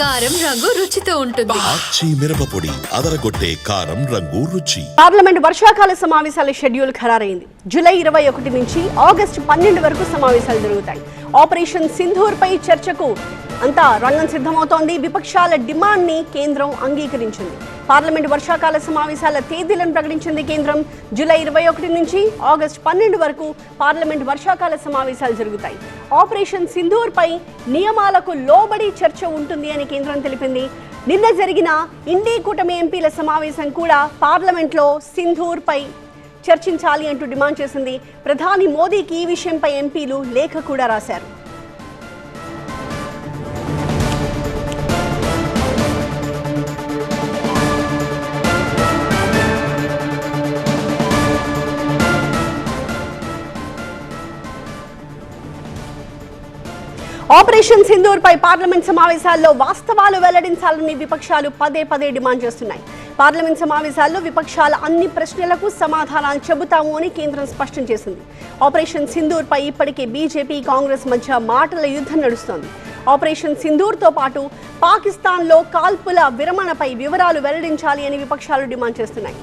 కారం రంగు రుచితో ఉంటుంది. ఆచి మిరపపొడి అదరగొట్టే కారం రంగు రుచి. పార్లమెంట్ వర్షాకాల సమావేశాల షెడ్యూల్ ఖరారైంది. జూలై 21 నుంచి ఆగస్టు 12 వరకు సమావేశాలు జరుగుతాయి. ఆపరేషన్ సింధూర్ పై చర్చకు అంతా రంగం సిద్ధమవుతోంది. విపక్షాల డిమాండ్ ని కేంద్రం అంగీకరించింది. పార్లమెంట్ వర్షాకాల సమావేశాల తేదీలను ప్రకటించింది కేంద్రం. జూలై 21 నుంచి ఆగస్టు 12 వరకు పార్లమెంట్ వర్షాకాల సమావేశాలు జరుగుతాయి. ఆపరేషన్ సింధూర్ పై నియమాలకు లోబడి చర్చ ఉంటుంది అని కేంద్రం తెలిపింది. నిన్న జరిగిన ఇండీ కూటమి ఎంపీల సమావేశం కూడా పార్లమెంట్లో సింధూర్ పై చర్చించాలి అంటూ డిమాండ్ చేసింది. ప్రధాని మోదీకి ఈ విషయంపై ఎంపీలు లేఖ కూడా రాశారు. ఆపరేషన్ సింధూర్ పై పార్లమెంట్ సమావేశాల్లో వాస్తవాలు వెల్లడించాలని విపక్షాలు పదే పదే డిమాండ్ చేస్తున్నాయి. పార్లమెంట్ సమావేశాల్లో విపక్షాల అన్ని ప్రశ్నలకు సమాధానాలు చెబుతాము అని కేంద్రం స్పష్టం చేసింది. ఆపరేషన్ సింధూర్ పై ఇప్పటికే బీజేపీ కాంగ్రెస్ మధ్య మాటల యుద్ధం నడుస్తోంది. ఆపరేషన్ సింధూర్తో పాటు పాకిస్తాన్లో కాల్పుల విరమణపై వివరాలు వెల్లడించాలి అని విపక్షాలు డిమాండ్ చేస్తున్నాయి.